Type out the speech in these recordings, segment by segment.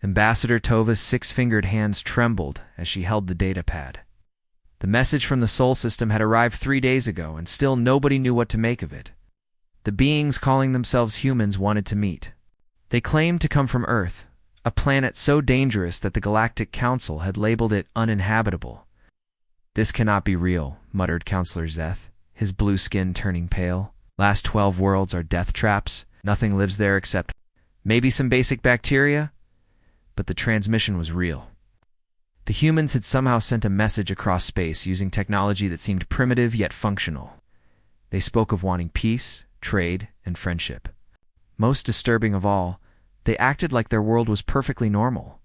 Ambassador Tova's six-fingered hands trembled as she held the data pad. The message from the Sol system had arrived 3 days ago, and still nobody knew what to make of it. The beings calling themselves humans wanted to meet. They claimed to come from Earth, a planet so dangerous that the Galactic Council had labeled it uninhabitable. "This cannot be real," muttered Counselor Zeth, his blue skin turning pale. "Last 12 worlds are death traps. Nothing lives there except maybe some basic bacteria." But the transmission was real. The humans had somehow sent a message across space using technology that seemed primitive yet functional. They spoke of wanting peace, trade, and friendship. Most disturbing of all, they acted like their world was perfectly normal.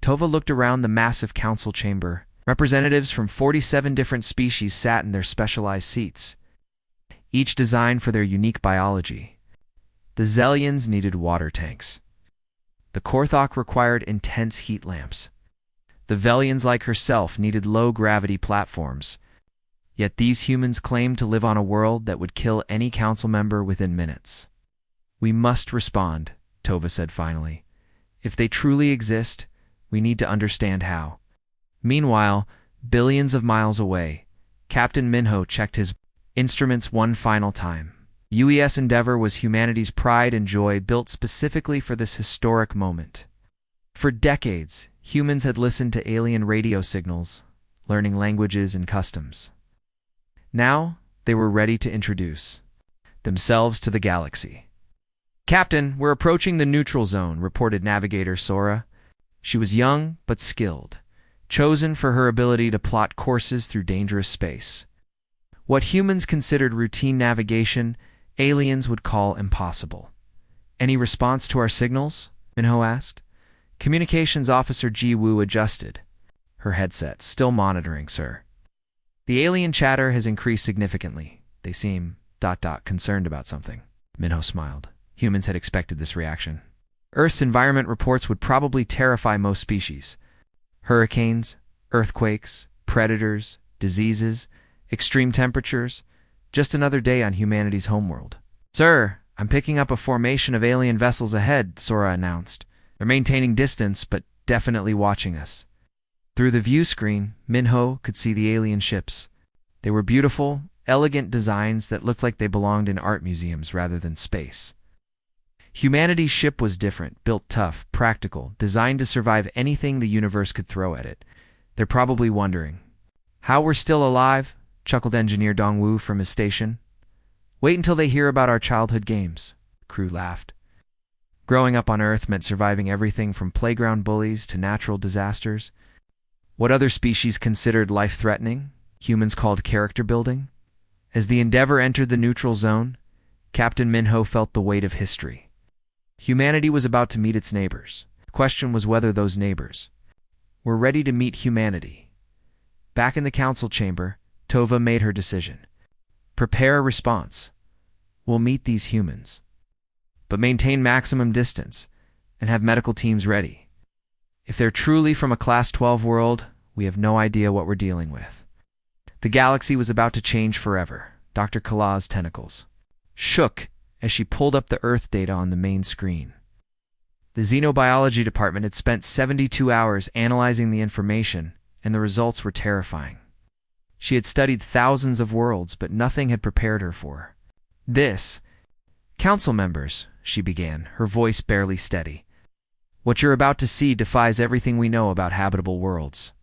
Tova looked around the massive council chamber. Representatives from 47 different species sat in their specialized seats, each designed for their unique biology. The Zellians needed water tanks. The Korthok required intense heat lamps. The Velians, like herself, needed low-gravity platforms. Yet these humans claimed to live on a world that would kill any council member within minutes. "We must respond," Tova said finally. "If they truly exist, we need to understand how." Meanwhile, billions of miles away, Captain Minho checked his instruments one final time. UES Endeavor was humanity's pride and joy, built specifically for this historic moment. For decades, humans had listened to alien radio signals, learning languages and customs. Now, they were ready to introduce themselves to the galaxy. "Captain, we're approaching the neutral zone," reported Navigator Sora. She was young but skilled, chosen for her ability to plot courses through dangerous space. What humans considered routine navigation, aliens would call impossible. "Any response to our signals?" Minho asked. Communications Officer Ji Woo adjusted her headset. "Still monitoring, sir." "The alien chatter has increased significantly. They seem ... concerned about something." Minho smiled. Humans had expected this reaction. Earth's environment reports would probably terrify most species. Hurricanes, earthquakes, predators, diseases, extreme temperatures. Just another day on humanity's homeworld. "Sir, I'm picking up a formation of alien vessels ahead," Sora announced. "They're maintaining distance, but definitely watching us." Through the view screen, Minho could see the alien ships. They were beautiful, elegant designs that looked like they belonged in art museums rather than space. Humanity's ship was different, built tough, practical, designed to survive anything the universe could throw at it. They're probably wondering, "How we're still alive?" chuckled Engineer Dongwu from his station. "Wait until they hear about our childhood games," the crew laughed. Growing up on Earth meant surviving everything from playground bullies to natural disasters. What other species considered life-threatening, humans called character building. As the Endeavor entered the neutral zone, Captain Minho felt the weight of history. Humanity was about to meet its neighbors. The question was whether those neighbors were ready to meet humanity. Back in the council chamber, Tova made her decision. "Prepare a response. We'll meet these humans, but maintain maximum distance and have medical teams ready. If they're truly from a Class 12 world, we have no idea what we're dealing with." The galaxy was about to change forever. Dr. Kala's tentacles shook as she pulled up the Earth data on the main screen. The Xenobiology department had spent 72 hours analyzing the information, and the results were terrifying. She had studied thousands of worlds, but nothing had prepared her for this. "Council members," she began, her voice barely steady. "What you're about to see defies everything we know about habitable worlds."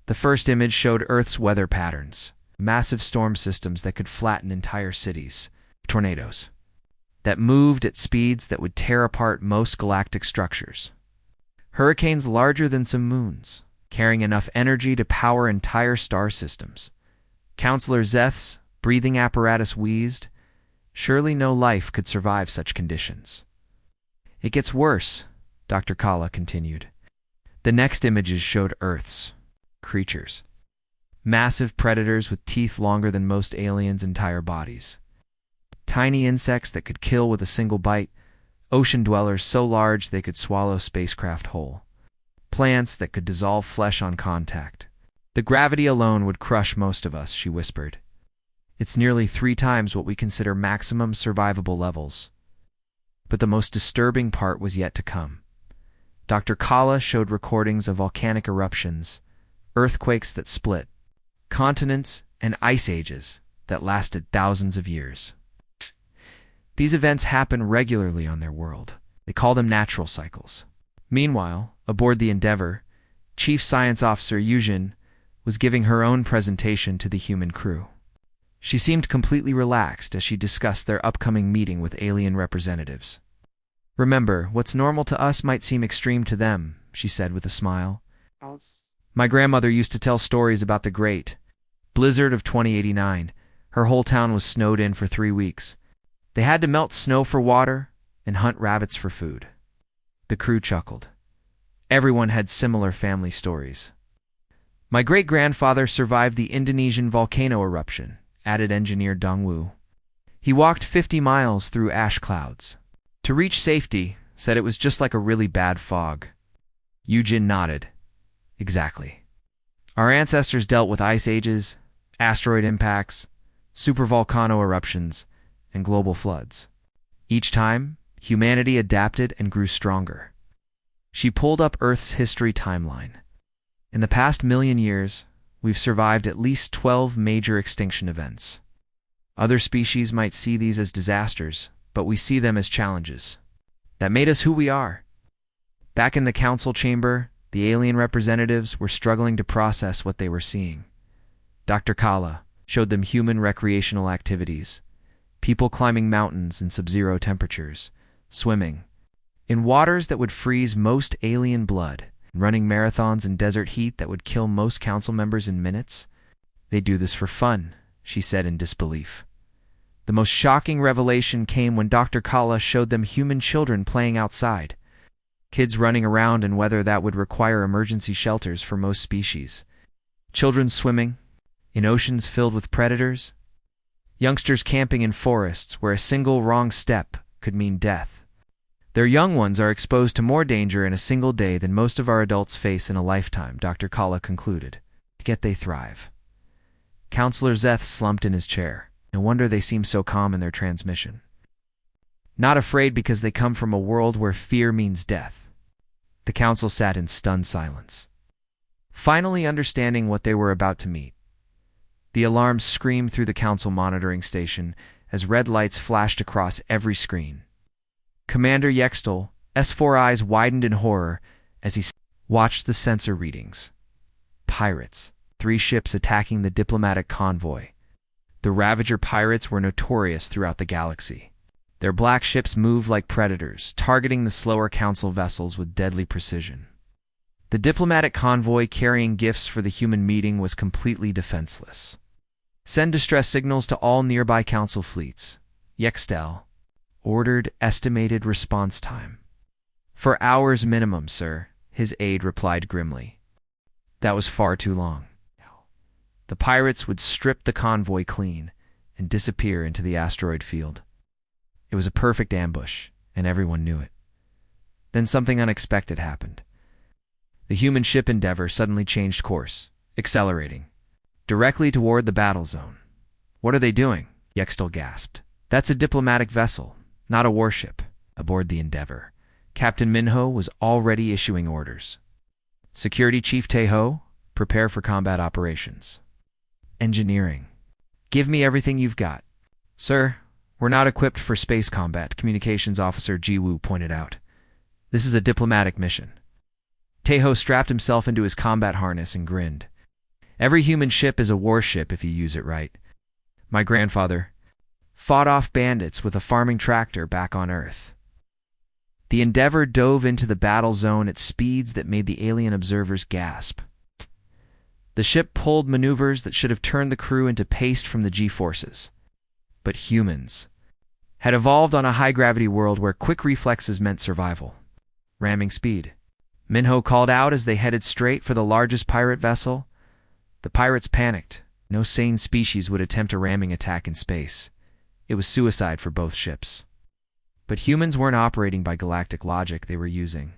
The first image showed Earth's weather patterns, massive storm systems that could flatten entire cities, tornadoes that moved at speeds that would tear apart most galactic structures, hurricanes larger than some moons, carrying enough energy to power entire star systems. Counselor Zeth's breathing apparatus wheezed. Surely no life could survive such conditions. "It gets worse," Dr. Kala continued. The next images showed Earth's creatures. Massive predators with teeth longer than most aliens' entire bodies. Tiny insects that could kill with a single bite. Ocean dwellers so large they could swallow spacecraft whole. Plants that could dissolve flesh on contact. "The gravity alone would crush most of us," she whispered. "It's nearly 3 times what we consider maximum survivable levels." But the most disturbing part was yet to come. Dr. Kala showed recordings of volcanic eruptions, earthquakes that split continents, and ice ages that lasted thousands of years. These events happen regularly on their world. They call them natural cycles. Meanwhile, aboard the Endeavour, Chief Science Officer Yujin was giving her own presentation to the human crew. She seemed completely relaxed as she discussed their upcoming meeting with alien representatives. "Remember, what's normal to us might seem extreme to them," she said with a smile. "My grandmother used to tell stories about the great blizzard of 2089. Her whole town was snowed in for 3 weeks. They had to melt snow for water and hunt rabbits for food." The crew chuckled. Everyone had similar family stories. "My great-grandfather survived the Indonesian volcano eruption," added engineer Dongwu. "He walked 50 miles through ash clouds to reach safety, said it was just like a really bad fog." Yujin nodded. "Exactly. Our ancestors dealt with ice ages, asteroid impacts, supervolcano eruptions, and global floods. Each time, humanity adapted and grew stronger." She pulled up Earth's history timeline. "In the past million years, we've survived at least 12 major extinction events. Other species might see these as disasters, but we see them as challenges that made us who we are." Back in the council chamber, the alien representatives were struggling to process what they were seeing. Dr. Kala showed them human recreational activities, people climbing mountains in sub-zero temperatures, swimming in waters that would freeze most alien blood, running marathons in desert heat that would kill most council members in minutes. "They do this for fun," she said in disbelief. The most shocking revelation came when Dr. Kala showed them human children playing outside, kids running around in weather that would require emergency shelters for most species, children swimming in oceans filled with predators, youngsters camping in forests where a single wrong step could mean death. "Their young ones are exposed to more danger in a single day than most of our adults face in a lifetime," Dr. Kala concluded. "Yet they thrive." Counselor Zeth slumped in his chair. No wonder they seem so calm in their transmission. "Not afraid because they come from a world where fear means death." The council sat in stunned silence, finally understanding what they were about to meet. The alarms screamed through the council monitoring station as red lights flashed across every screen. Commander Yextel, S4 eyes widened in horror as he watched the sensor readings. Pirates. 3 ships attacking the diplomatic convoy. The Ravager pirates were notorious throughout the galaxy. Their black ships moved like predators, targeting the slower council vessels with deadly precision. The diplomatic convoy carrying gifts for the human meeting was completely defenseless. "Send distress signals to all nearby council fleets." Yextel ordered. "Estimated response time." "For hours minimum, sir," his aide replied grimly. That was far too long. The pirates would strip the convoy clean and disappear into the asteroid field. It was a perfect ambush, and everyone knew it. Then something unexpected happened. The human ship Endeavour suddenly changed course, accelerating directly toward the battle zone. "What are they doing?" Yextel gasped. "That's a diplomatic vessel, not a warship." Aboard the Endeavour, Captain Minho was already issuing orders. "Security Chief Taeho, prepare for combat operations." "Engineering. Give me everything you've got." "Sir, we're not equipped for space combat," Communications Officer Jiwoo pointed out. "This is a diplomatic mission." Taeho strapped himself into his combat harness and grinned. "Every human ship is a warship if you use it right. My grandfather fought off bandits with a farming tractor back on Earth." The Endeavour dove into the battle zone at speeds that made the alien observers gasp. The ship pulled maneuvers that should have turned the crew into paste from the G-forces. But humans had evolved on a high-gravity world where quick reflexes meant survival. Ramming speed. Minho called out as they headed straight for the largest pirate vessel. The pirates panicked. No sane species would attempt a ramming attack in space. It was suicide for both ships. But humans weren't operating by galactic logic, they were using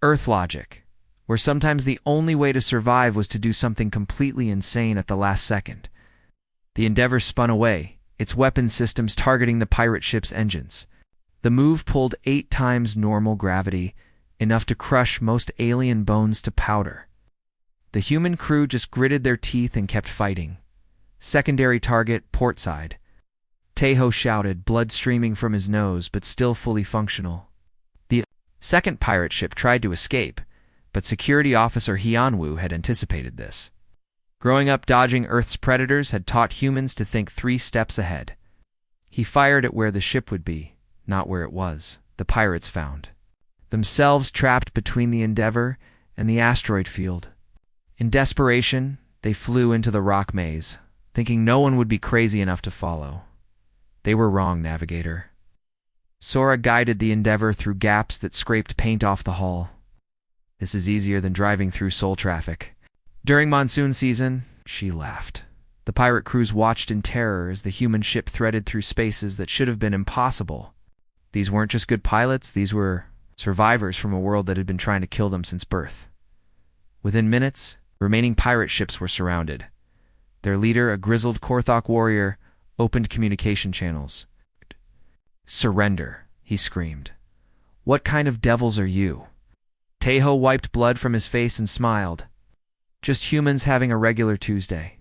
Earth logic, where sometimes the only way to survive was to do something completely insane at the last second. The Endeavour spun away, its weapon systems targeting the pirate ship's engines. The move pulled 8 times normal gravity enough to crush most alien bones to powder. The human crew just gritted their teeth and kept fighting. Secondary target, portside. Tejo shouted, blood streaming from his nose, but still fully functional. The second pirate ship tried to escape, but security officer Hyunwoo had anticipated this. Growing up dodging Earth's predators had taught humans to think 3 steps ahead. He fired at where the ship would be, not where it was. The pirates found themselves trapped between the Endeavor and the asteroid field. In desperation, they flew into the rock maze, thinking no one would be crazy enough to follow. They were wrong, navigator. Sora guided the Endeavor through gaps that scraped paint off the hull. This is easier than driving through soul traffic. During monsoon season, she laughed. The pirate crews watched in terror as the human ship threaded through spaces that should have been impossible. These weren't just good pilots, these were survivors from a world that had been trying to kill them since birth. Within minutes, remaining pirate ships were surrounded. Their leader, a grizzled Korthok warrior, opened communication channels. "Surrender," he screamed. "What kind of devils are you?" Tejo wiped blood from his face and smiled. "Just humans having a regular Tuesday."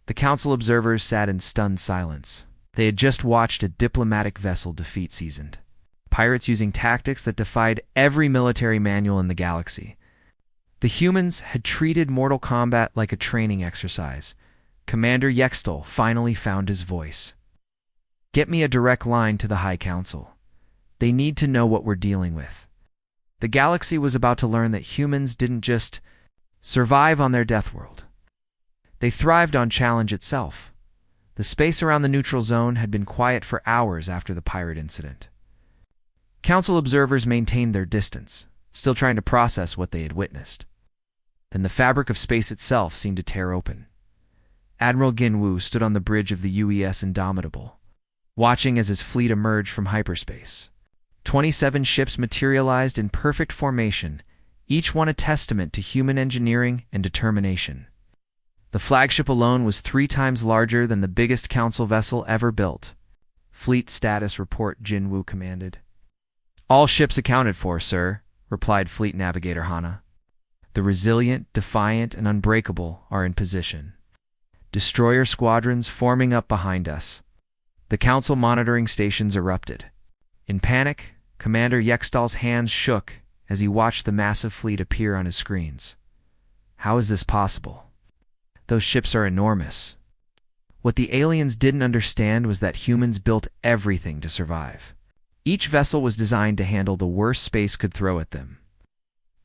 The council observers sat in stunned silence. They had just watched a diplomatic vessel defeat seasoned pirates using tactics that defied every military manual in the galaxy. The humans had treated Mortal Kombat like a training exercise. Commander Yextel finally found his voice. "Get me a direct line to the High Council. They need to know what we're dealing with." The galaxy was about to learn that humans didn't just survive on their death world. They thrived on challenge itself. The space around the neutral zone had been quiet for hours after the pirate incident. Council observers maintained their distance, still trying to process what they had witnessed. Then the fabric of space itself seemed to tear open. Admiral Ginwoo stood on the bridge of the UES Indomitable, watching as his fleet emerged from hyperspace. 27 ships materialized in perfect formation, each one a testament to human engineering and determination. The flagship alone was 3 times larger than the biggest council vessel ever built. "Fleet status report," Jinwoo commanded. "All ships accounted for, sir," replied Fleet Navigator Hana. "The resilient, defiant, and unbreakable are in position. Destroyer squadrons forming up behind us." The council monitoring stations erupted. In panic, Commander Yextal's hands shook as he watched the massive fleet appear on his screens. How is this possible? Those ships are enormous. What the aliens didn't understand was that humans built everything to survive. Each vessel was designed to handle the worst space could throw at them.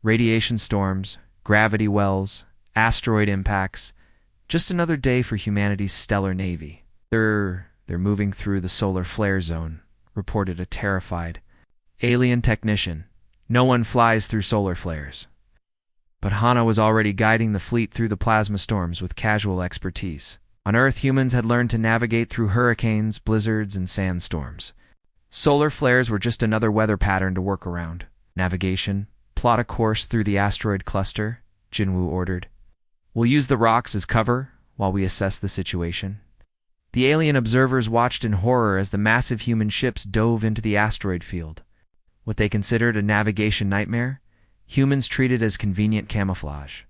Radiation storms, gravity wells, asteroid impacts. Just another day for humanity's stellar navy. They're moving through the solar flare zone," reported a terrified alien technician. "No one flies through solar flares." But Hana was already guiding the fleet through the plasma storms with casual expertise. On Earth, humans had learned to navigate through hurricanes, blizzards, and sandstorms. Solar flares were just another weather pattern to work around. "Navigation, plot a course through the asteroid cluster," Jinwoo ordered. "We'll use the rocks as cover while we assess the situation." The alien observers watched in horror as the massive human ships dove into the asteroid field. What they considered a navigation nightmare, humans treated as convenient camouflage.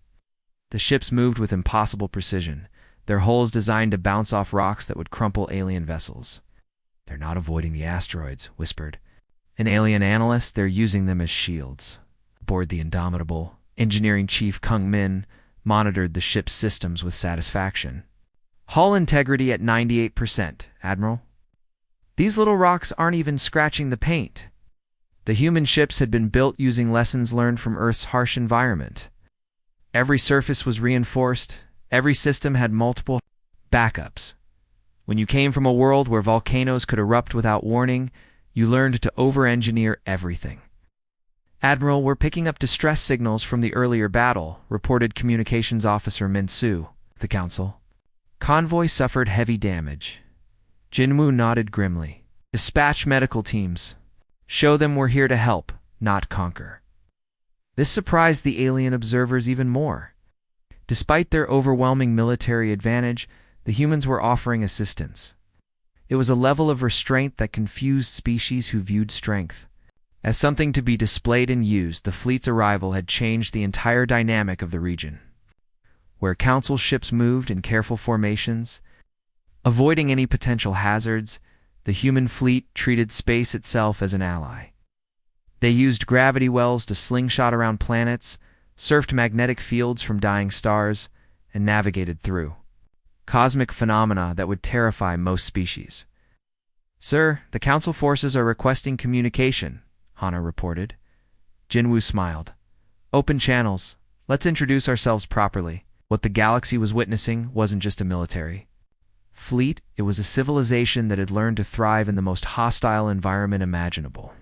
The ships moved with impossible precision, their hulls designed to bounce off rocks that would crumple alien vessels. "They're not avoiding the asteroids," whispered an alien analyst. "They're using them as shields." Aboard the Indomitable, Engineering Chief Kung Min monitored the ship's systems with satisfaction. "Hull integrity at 98%, Admiral. These little rocks aren't even scratching the paint." The human ships had been built using lessons learned from Earth's harsh environment. Every surface was reinforced, every system had multiple backups. When you came from a world where volcanoes could erupt without warning, you learned to over-engineer everything. "Admiral, we're picking up distress signals from the earlier battle," reported Communications Officer Minsu, the Council. "Convoy suffered heavy damage." Jinwoo nodded grimly. "Dispatch medical teams. Show them we're here to help, not conquer." This surprised the alien observers even more. Despite their overwhelming military advantage, the humans were offering assistance. It was a level of restraint that confused species who viewed strength As something to be displayed and used, the fleet's arrival had changed the entire dynamic of the region, where council ships moved in careful formations, avoiding any potential hazards. The human fleet treated space itself as an ally. They used gravity wells to slingshot around planets, surfed magnetic fields from dying stars, and navigated through cosmic phenomena that would terrify most species. "Sir, the Council forces are requesting communication," Hana reported. Jinwoo smiled. "Open channels. Let's introduce ourselves properly." What the galaxy was witnessing wasn't just a military fleet, it was a civilization that had learned to thrive in the most hostile environment imaginable.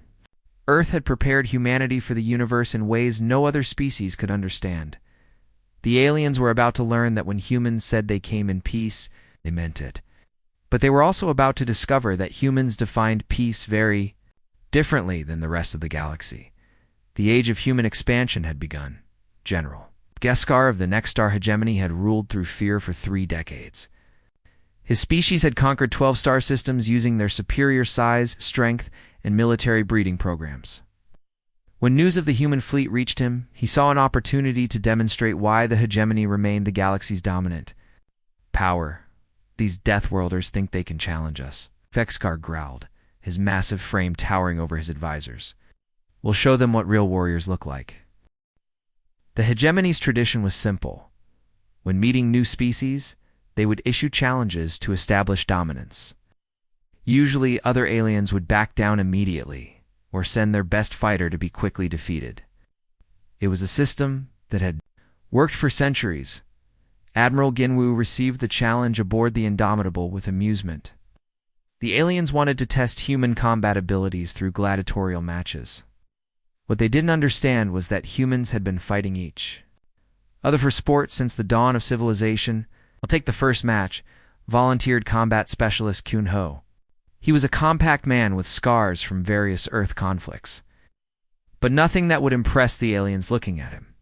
Earth had prepared humanity for the universe in ways no other species could understand. The aliens were about to learn that when humans said they came in peace, they meant it. But they were also about to discover that humans defined peace very differently than the rest of the galaxy. The age of human expansion had begun. General Geskar of the next star hegemony had ruled through fear for 3 decades. His species had conquered 12 star systems using their superior size, strength, and military breeding programs. When news of the human fleet reached him, he saw an opportunity to demonstrate why the hegemony remained the galaxy's dominant power. "These Deathworlders think they can challenge us," Vexkar growled, his massive frame towering over his advisors. "We'll show them what real warriors look like." The hegemony's tradition was simple. When meeting new species, they would issue challenges to establish dominance. Usually, other aliens would back down immediately, or send their best fighter to be quickly defeated. It was a system that had worked for centuries. Admiral Ginwoo received the challenge aboard the Indomitable with amusement. The aliens wanted to test human combat abilities through gladiatorial matches. What they didn't understand was that humans had been fighting each other for sport since the dawn of civilization. "I'll take the first match," volunteered combat specialist Kyun Ho. He was a compact man with scars from various Earth conflicts, but nothing that would impress the aliens looking at him.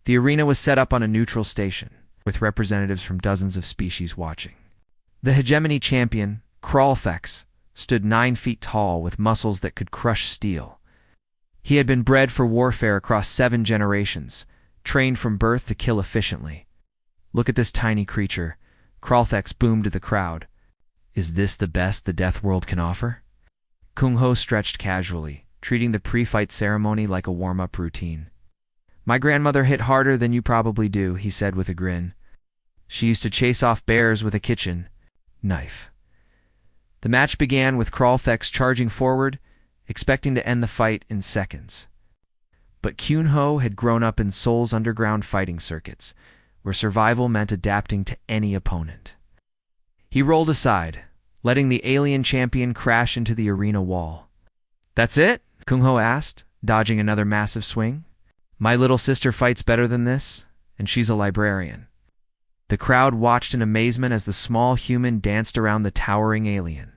The arena was set up on a neutral station, with representatives from dozens of species watching. The hegemony champion, Kralthex, stood 9 feet tall with muscles that could crush steel. He had been bred for warfare across 7 generations, trained from birth to kill efficiently. "Look at this tiny creature," Kralthex boomed to the crowd. "Is this the best the Death World can offer?" Kung Ho stretched casually, treating the pre-fight ceremony like a warm-up routine. "My grandmother hit harder than you probably do," he said with a grin. "She used to chase off bears with a kitchen knife." The match began with Kralthex charging forward, expecting to end the fight in seconds. But Kyun Ho had grown up in Seoul's underground fighting circuits, where survival meant adapting to any opponent. He rolled aside, letting the alien champion crash into the arena wall. "That's it?" Kung Ho asked, dodging another massive swing. "My little sister fights better than this, and she's a librarian." The crowd watched in amazement as the small human danced around the towering alien.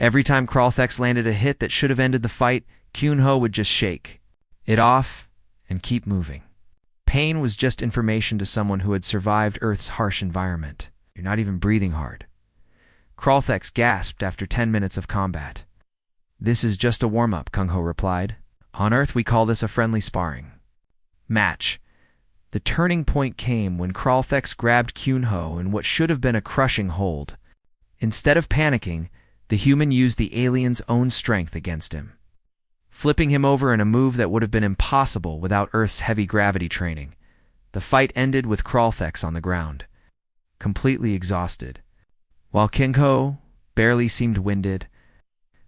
Every time Kralthex landed a hit that should have ended the fight, Kyun Ho would just shake it off and keep moving. Pain was just information to someone who had survived Earth's harsh environment. "You're not even breathing hard." Kralthex gasped after 10 minutes of combat. "This is just a warm-up," Kung Ho replied. "On Earth, we call this a friendly sparring match." The turning point came when Kralthex grabbed Kyun Ho in what should have been a crushing hold. Instead of panicking, the human used the alien's own strength against him, flipping him over in a move that would have been impossible without Earth's heavy gravity training. The fight ended with Kralthex on the ground, completely exhausted. While King Ho barely seemed winded,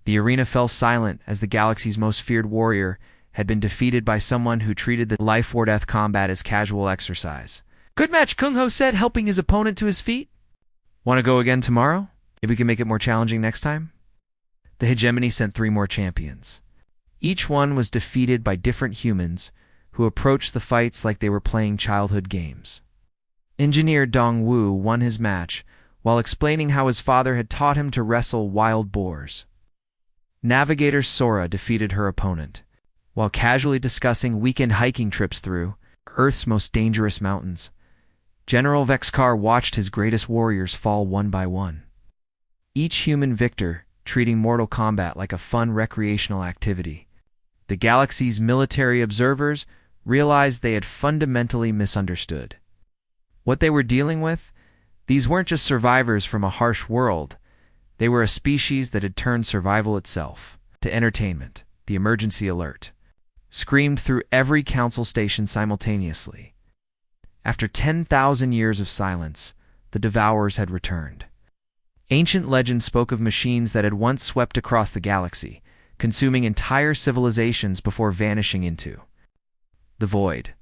the arena fell silent as the galaxy's most feared warrior had been defeated by someone who treated the life-or-death combat as casual exercise. "Good match," Kung Ho said, helping his opponent to his feet. "Want to go again tomorrow? Maybe we can make it more challenging next time?" The hegemony sent 3 more champions. Each one was defeated by different humans who approached the fights like they were playing childhood games. Engineer Dong Wu won his match while explaining how his father had taught him to wrestle wild boars. Navigator Sora defeated her opponent, while casually discussing weekend hiking trips through Earth's most dangerous mountains. General Vexkar watched his greatest warriors fall one by one. Each human victor treating Mortal Kombat like a fun recreational activity. The galaxy's military observers realized they had fundamentally misunderstood what they were dealing with. These weren't just survivors from a harsh world. They were a species that had turned survival itself to entertainment. The emergency alert screamed through every council station simultaneously. After 10,000 years of silence, the Devourers had returned. Ancient legend spoke of machines that had once swept across the galaxy, consuming entire civilizations before vanishing into the void.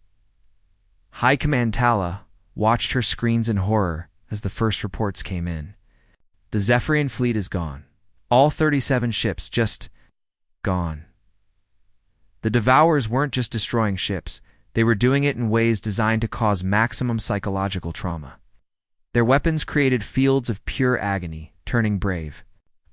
High Command Tala watched her screens in horror as the first reports came in. The Zephyrian fleet is gone. All 37 ships just gone. The Devourers weren't just destroying ships, they were doing it in ways designed to cause maximum psychological trauma. Their weapons created fields of pure agony, turning brave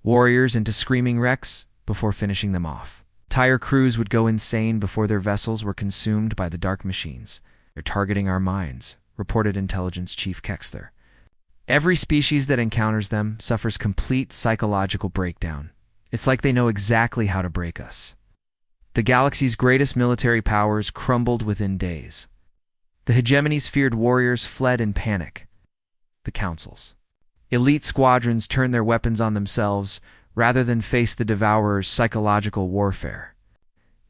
warriors into screaming wrecks before finishing them off. Entire crews would go insane before their vessels were consumed by the dark machines. They're targeting our minds, reported Intelligence Chief Kexler. Every species that encounters them suffers complete psychological breakdown. It's like they know exactly how to break us. The galaxy's greatest military powers crumbled within days. The hegemony's feared warriors fled in panic. The councils. Elite squadrons turned their weapons on themselves rather than face the Devourers' psychological warfare.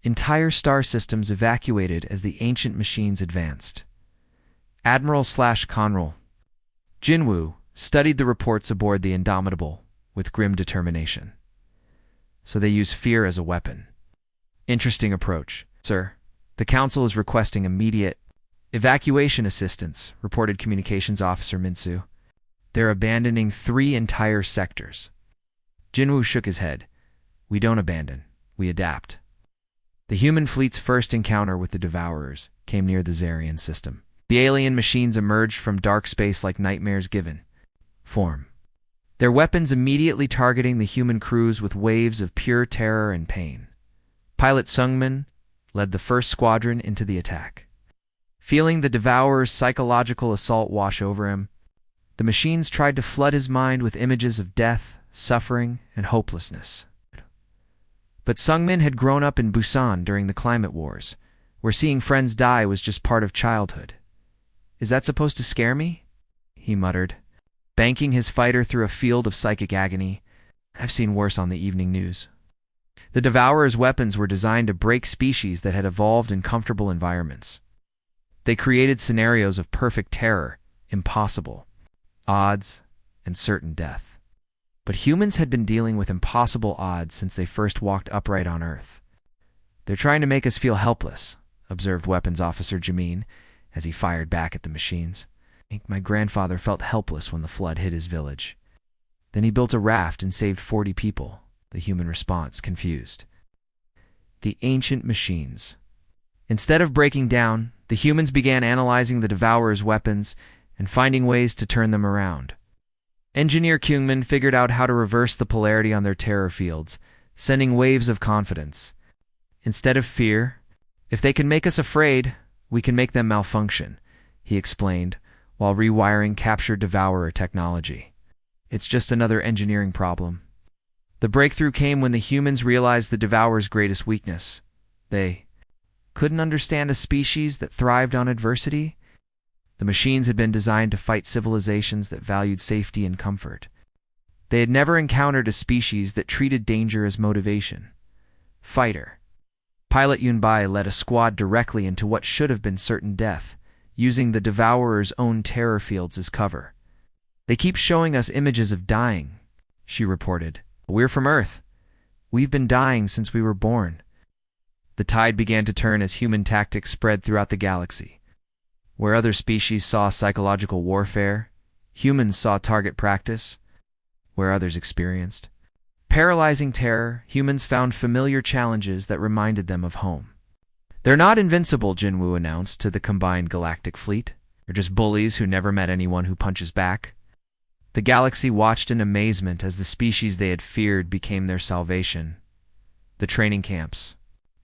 Entire star systems evacuated as the ancient machines advanced. Admiral/Conral Jinwoo studied the reports aboard the Indomitable with grim determination. So they use fear as a weapon. Interesting approach, sir. The Council is requesting immediate evacuation assistance, reported Communications Officer Minsu. They're abandoning 3 entire sectors. Jinwoo shook his head. We don't abandon, we adapt. The human fleet's first encounter with the Devourers came near the Zarian system. The alien machines emerged from dark space like nightmares given form. Their weapons immediately targeting the human crews with waves of pure terror and pain. Pilot Sungmin led the first squadron into the attack. Feeling the Devourer's psychological assault wash over him, the machines tried to flood his mind with images of death, suffering, and hopelessness. But Sungmin had grown up in Busan during the climate wars, where seeing friends die was just part of childhood. Is that supposed to scare me? He muttered, banking his fighter through a field of psychic agony. I've seen worse on the evening news. The Devourer's weapons were designed to break species that had evolved in comfortable environments. They created scenarios of perfect terror, impossible odds, and certain death. But humans had been dealing with impossible odds since they first walked upright on Earth. They're trying to make us feel helpless, observed Weapons Officer Jamin, as he fired back at the machines. I think my grandfather felt helpless when the flood hit his village. Then he built a raft and saved 40 people. The human response, confused. The ancient machines. Instead of breaking down, the humans began analyzing the Devourer's weapons and finding ways to turn them around. Engineer Kyungmin figured out how to reverse the polarity on their terror fields, sending waves of confidence. Instead of fear, if they can make us afraid, we can make them malfunction, he explained, while rewiring captured Devourer technology. It's just another engineering problem. The breakthrough came when the humans realized the Devourer's greatest weakness. They couldn't understand a species that thrived on adversity. The machines had been designed to fight civilizations that valued safety and comfort. They had never encountered a species that treated danger as motivation. Fighter. Pilot Yunbai led a squad directly into what should have been certain death, using the Devourer's own terror fields as cover. They keep showing us images of dying, she reported. We're from Earth. We've been dying since we were born. The tide began to turn as human tactics spread throughout the galaxy. Where other species saw psychological warfare, humans saw target practice. Where others experienced paralyzing terror, humans found familiar challenges that reminded them of home. They're not invincible, Jinwoo announced to the combined galactic fleet. They're just bullies who never met anyone who punches back. The galaxy watched in amazement as the species they had feared became their salvation. The training camps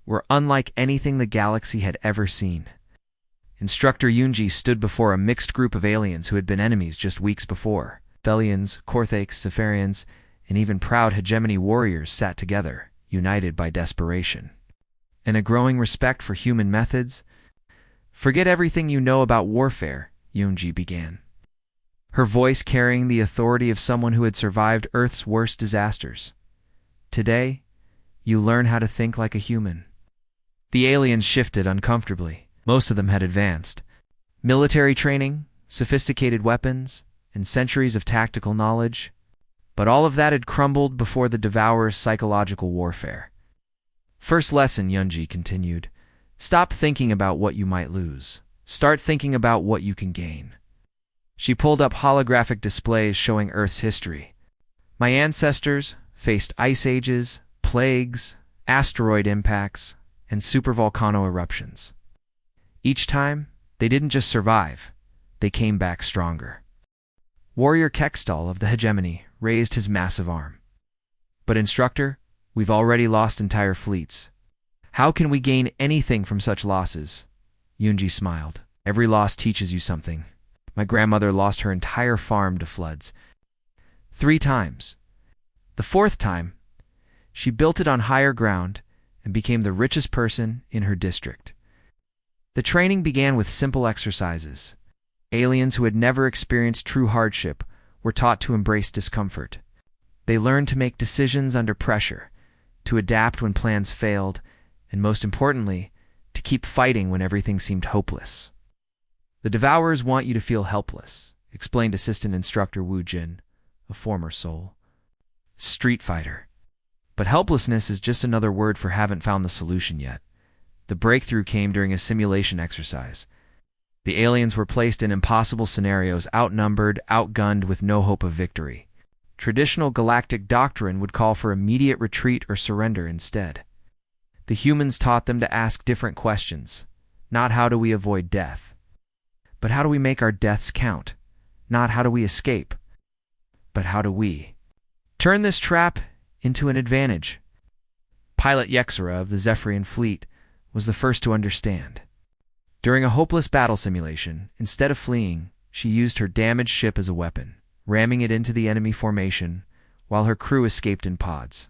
were unlike anything the galaxy had ever seen. Instructor Yunji stood before a mixed group of aliens who had been enemies just weeks before. Thelians, Korthakes, Sefarians, and even proud hegemony warriors sat together, united by desperation. and a growing respect for human methods. Forget everything you know about warfare, Yoonji began, her voice carrying the authority of someone who had survived Earth's worst disasters. Today, you learn how to think like a human. The aliens shifted uncomfortably. Most of them had advanced military training, sophisticated weapons, and centuries of tactical knowledge. But all of that had crumbled before the Devourer's psychological warfare. First lesson, Yoonji continued. Stop thinking about what you might lose. Start thinking about what you can gain. She pulled up holographic displays showing Earth's history. My ancestors faced ice ages, plagues, asteroid impacts, and supervolcano eruptions. Each time, they didn't just survive, they came back stronger. Warrior Kextal of the hegemony raised his massive arm. But instructor, we've already lost entire fleets. How can we gain anything from such losses? Yoonji smiled. Every loss teaches you something. My grandmother lost her entire farm to floods. 3 times. The 4th time, she built it on higher ground and became the richest person in her district. The training began with simple exercises. Aliens who had never experienced true hardship were taught to embrace discomfort. They learned to make decisions under pressure, to adapt when plans failed, and most importantly, to keep fighting when everything seemed hopeless. The Devourers want you to feel helpless, explained Assistant Instructor Wu Jin, a former soul. Street fighter. But helplessness is just another word for haven't found the solution yet. The breakthrough came during a simulation exercise. The aliens were placed in impossible scenarios, outnumbered, outgunned, with no hope of victory. Traditional galactic doctrine would call for immediate retreat or surrender instead. The humans taught them to ask different questions. Not how do we avoid death, but how do we make our deaths count? Not how do we escape, but how do we turn this trap into an advantage? Pilot Yexera of the Zephyrian fleet was the first to understand. During a hopeless battle simulation, instead of fleeing, she used her damaged ship as a weapon, ramming it into the enemy formation while her crew escaped in pods.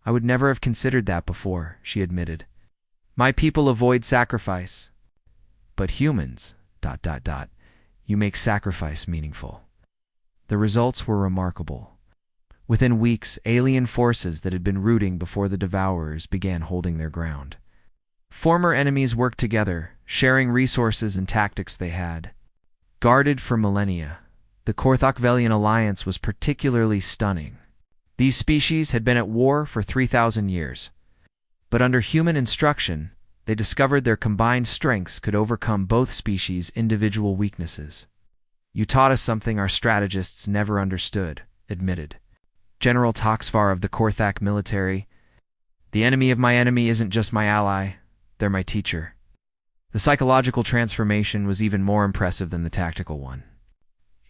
I would never have considered that before, she admitted. My people avoid sacrifice. But humans, ... you make sacrifice meaningful. The results were remarkable. Within weeks, alien forces that had been rooting before the Devourers began holding their ground. Former enemies worked together, sharing resources and tactics they had. Guarded for millennia, the Korthokvelian alliance was particularly stunning. These species had been at war for 3,000 years. But under human instruction, they discovered their combined strengths could overcome both species' individual weaknesses. You taught us something our strategists never understood, admitted General Toxvar of the Korthak military. The enemy of my enemy isn't just my ally, they're my teacher. The psychological transformation was even more impressive than the tactical one.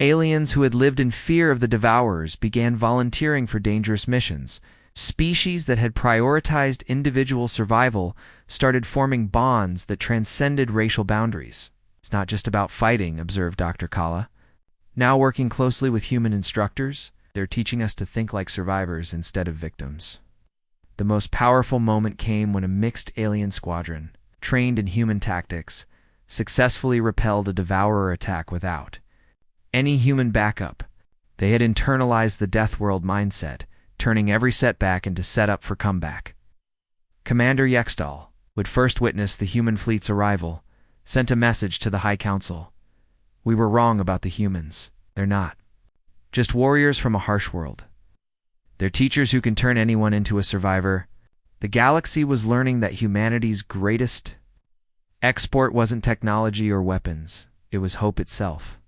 Aliens who had lived in fear of the Devourers began volunteering for dangerous missions. Species that had prioritized individual survival started forming bonds that transcended racial boundaries. It's not just about fighting, observed Dr. Kala. Now working closely with human instructors, they're teaching us to think like survivors instead of victims. The most powerful moment came when a mixed alien squadron, trained in human tactics, successfully repelled a Devourer attack without any human backup. They had internalized the Deathworld mindset, turning every setback into setup for comeback. Commander Yextal, who had first witnessed the human fleet's arrival, sent a message to the High Council. We were wrong about the humans. They're not just warriors from a harsh world. They're teachers who can turn anyone into a survivor. The galaxy was learning that humanity's greatest export wasn't technology or weapons. It was hope itself.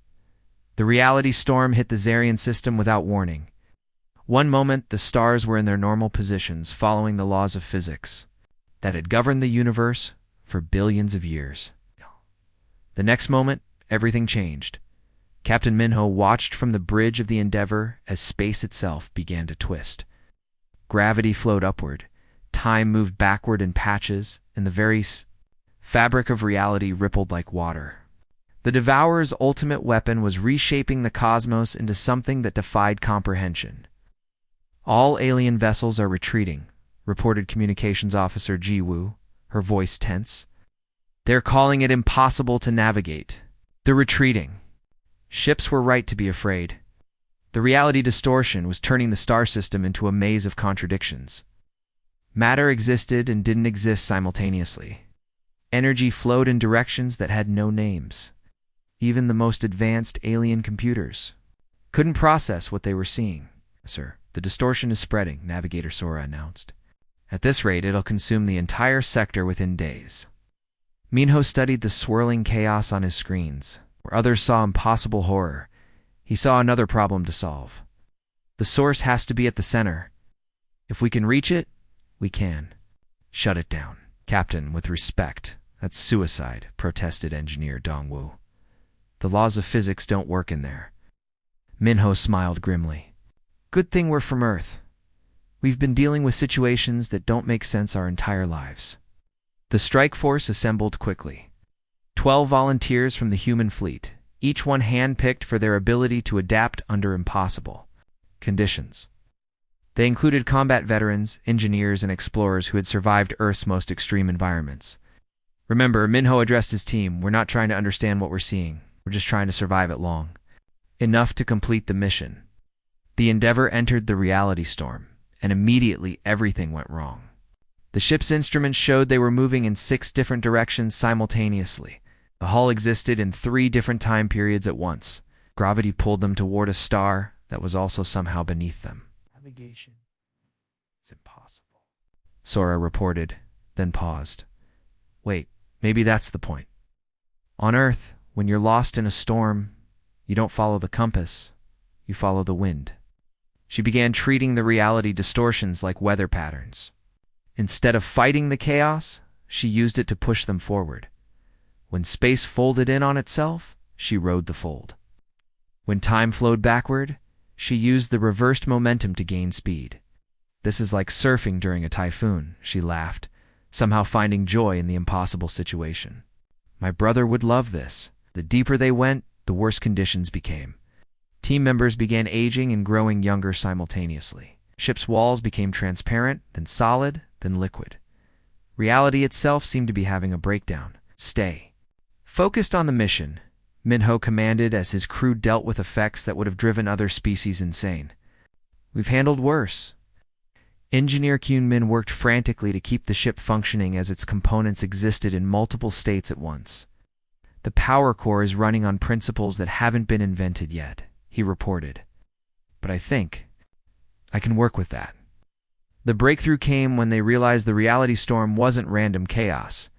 The reality storm hit the Zarian system without warning. One moment, the stars were in their normal positions, following the laws of physics that had governed the universe for billions of years. The next moment, everything changed. Captain Minho watched from the bridge of the Endeavor as space itself began to twist. Gravity flowed upward, time moved backward in patches, and the very fabric of reality rippled like water. The Devourer's ultimate weapon was reshaping the cosmos into something that defied comprehension. All alien vessels are retreating, reported Communications Officer Ji Wu, her voice tense. "They're calling it impossible to navigate. They're retreating." Ships were right to be afraid. The reality distortion was turning the star system into a maze of contradictions. Matter existed and didn't exist simultaneously. Energy flowed in directions that had no names. Even the most advanced alien computers couldn't process what they were seeing. "Sir, the distortion is spreading," Navigator Sora announced. "At this rate, it'll consume the entire sector within days." Minho studied the swirling chaos on his screens. Where others saw impossible horror, he saw another problem to solve. The source has to be at the center. If we can reach it, we can. "Shut it down, Captain, with respect. That's suicide," protested Engineer Dongwu. "The laws of physics don't work in there." Minho smiled grimly. "Good thing we're from Earth. We've been dealing with situations that don't make sense our entire lives." The strike force assembled quickly. 12 volunteers from the human fleet, each one hand-picked for their ability to adapt under impossible conditions. They included combat veterans, engineers, and explorers who had survived Earth's most extreme environments. "Remember," Minho addressed his team, "we're not trying to understand what we're seeing. We're just trying to survive it long enough to complete the mission." The Endeavor entered the reality storm, and immediately everything went wrong. The ship's instruments showed they were moving in 6 different directions simultaneously. The hull existed in 3 different time periods at once. Gravity pulled them toward a star that was also somehow beneath them. "Navigation. It's impossible," Sora reported, then paused. "Wait, maybe that's the point. On Earth, when you're lost in a storm, you don't follow the compass, you follow the wind." She began treating the reality distortions like weather patterns. Instead of fighting the chaos, she used it to push them forward. When space folded in on itself, she rode the fold. When time flowed backward, she used the reversed momentum to gain speed. "This is like surfing during a typhoon," she laughed, somehow finding joy in the impossible situation. "My brother would love this." The deeper they went, the worse conditions became. Team members began aging and growing younger simultaneously. Ship's walls became transparent, then solid, then liquid. Reality itself seemed to be having a breakdown. "Stay." Focused on the mission, Minho commanded as his crew dealt with effects that would have driven other species insane. "We've handled worse." Engineer Kyun-min worked frantically to keep the ship functioning as its components existed in multiple states at once. "The power core is running on principles that haven't been invented yet," he reported. "But I think I can work with that." The breakthrough came when they realized the reality storm wasn't random chaos.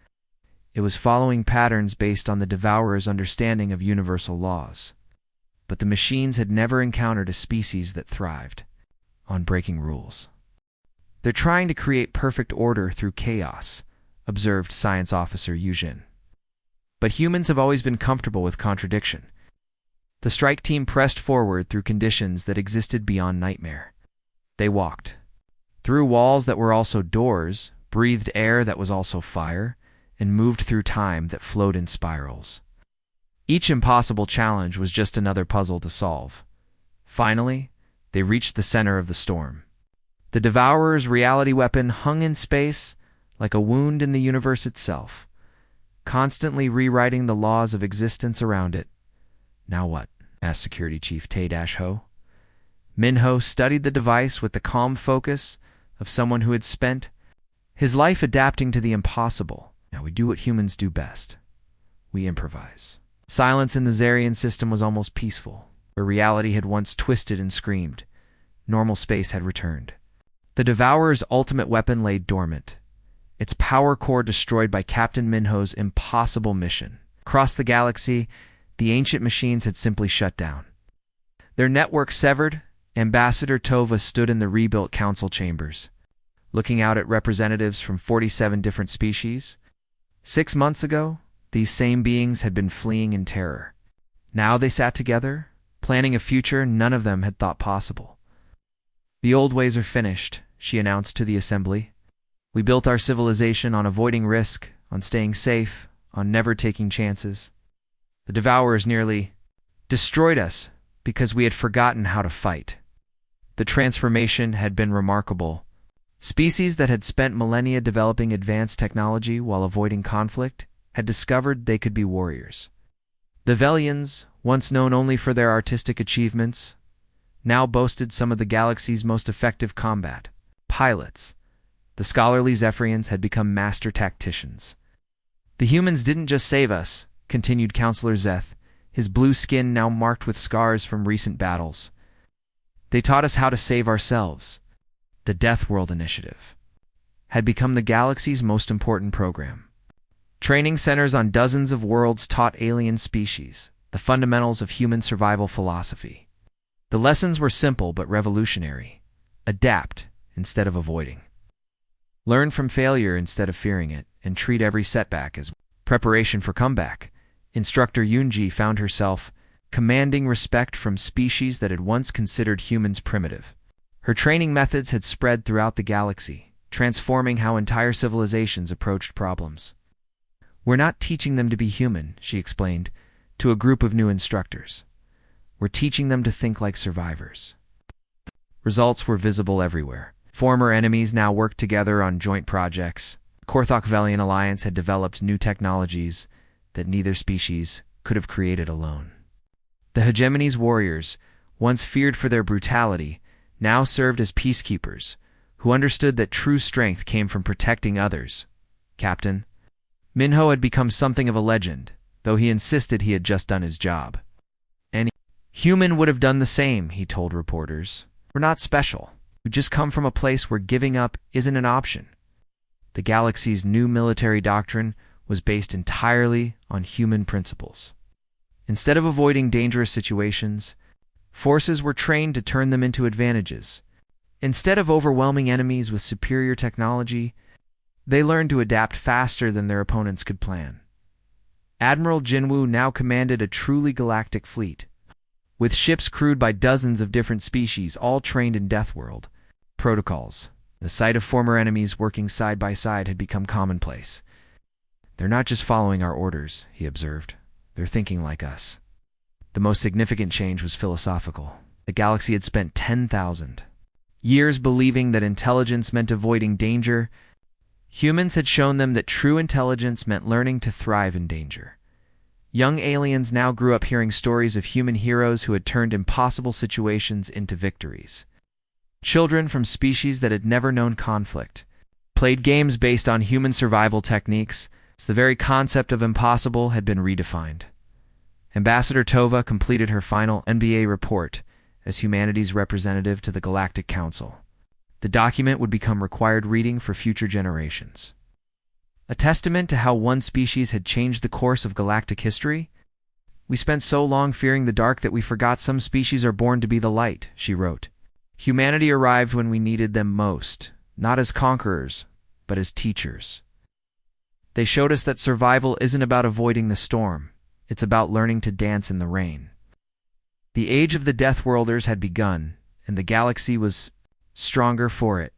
It was following patterns based on the Devourer's understanding of universal laws. But the machines had never encountered a species that thrived on breaking rules. "They're trying to create perfect order through chaos," observed Science Officer Yujin. "But humans have always been comfortable with contradiction." The strike team pressed forward through conditions that existed beyond nightmare. They walked through walls that were also doors, breathed air that was also fire, and moved through time that flowed in spirals. Each impossible challenge was just another puzzle to solve. Finally, they reached the center of the storm. The Devourer's reality weapon hung in space like a wound in the universe itself, constantly rewriting the laws of existence around it. "Now what?" asked Security Chief Tae-Ho. Minho studied the device with the calm focus of someone who had spent his life adapting to the impossible. "Now we do what humans do best. We improvise." Silence in the Zarian system was almost peaceful. Where reality had once twisted and screamed, normal space had returned. The Devourer's ultimate weapon lay dormant, its power core destroyed by Captain Minho's impossible mission. Across the galaxy, the ancient machines had simply shut down. Their network severed, Ambassador Tova stood in the rebuilt council chambers, looking out at representatives from 47 different species. 6 months ago, these same beings had been fleeing in terror. Now they sat together, planning a future none of them had thought possible. "The old ways are finished," she announced to the assembly. "We built our civilization on avoiding risk, on staying safe, on never taking chances. The Devourers nearly destroyed us because we had forgotten how to fight." The transformation had been remarkable. Species that had spent millennia developing advanced technology while avoiding conflict had discovered they could be warriors. The Velians, once known only for their artistic achievements, now boasted some of the galaxy's most effective combat pilots. The scholarly Zephyrians had become master tacticians. The humans didn't just save us, continued Counselor Zeth, his blue skin now marked with scars from recent battles. They taught us how to save ourselves. The Deathworld Initiative had become the galaxy's most important program. Training centers on dozens of worlds taught alien species the fundamentals of human survival philosophy. The lessons were simple but revolutionary. Adapt instead of avoiding. Learn from failure instead of fearing it, and treat every setback as preparation for comeback. Instructor Yunji found herself commanding respect from species that had once considered humans primitive. Her training methods had spread throughout the galaxy, transforming how entire civilizations approached problems. We're not teaching them to be human, she explained, to a group of new instructors. We're teaching them to think like survivors. Results were visible everywhere. Former enemies now worked together on joint projects. The Korthok-Velian alliance had developed new technologies that neither species could have created alone. The Hegemony's warriors, once feared for their brutality, now served as peacekeepers, who understood that true strength came from protecting others. Captain Minho had become something of a legend, though he insisted he had just done his job. Any human would have done the same, he told reporters. We're not special. We just come from a place where giving up isn't an option. The galaxy's new military doctrine was based entirely on human principles. Instead of avoiding dangerous situations, forces were trained to turn them into advantages. Instead of overwhelming enemies with superior technology, they learned to adapt faster than their opponents could plan. Admiral Jinwu now commanded a truly galactic fleet, with ships crewed by dozens of different species, all trained in Deathworld protocols. The sight of former enemies working side by side had become commonplace. They're not just following our orders, he observed. They're thinking like us. The most significant change was philosophical. The galaxy had spent 10,000 years believing that intelligence meant avoiding danger. Humans had shown them that true intelligence meant learning to thrive in danger. Young aliens now grew up hearing stories of human heroes who had turned impossible situations into victories. Children from species that had never known conflict played games based on human survival techniques, so the very concept of impossible had been redefined. Ambassador Tova completed her final NBA report as humanity's representative to the Galactic Council. The document would become required reading for future generations. A testament to how one species had changed the course of galactic history? We spent so long fearing the dark that we forgot some species are born to be the light, she wrote. Humanity arrived when we needed them most, not as conquerors, but as teachers. They showed us that survival isn't about avoiding the storm. It's about learning to dance in the rain. The age of the Deathworlders had begun, and the galaxy was stronger for it.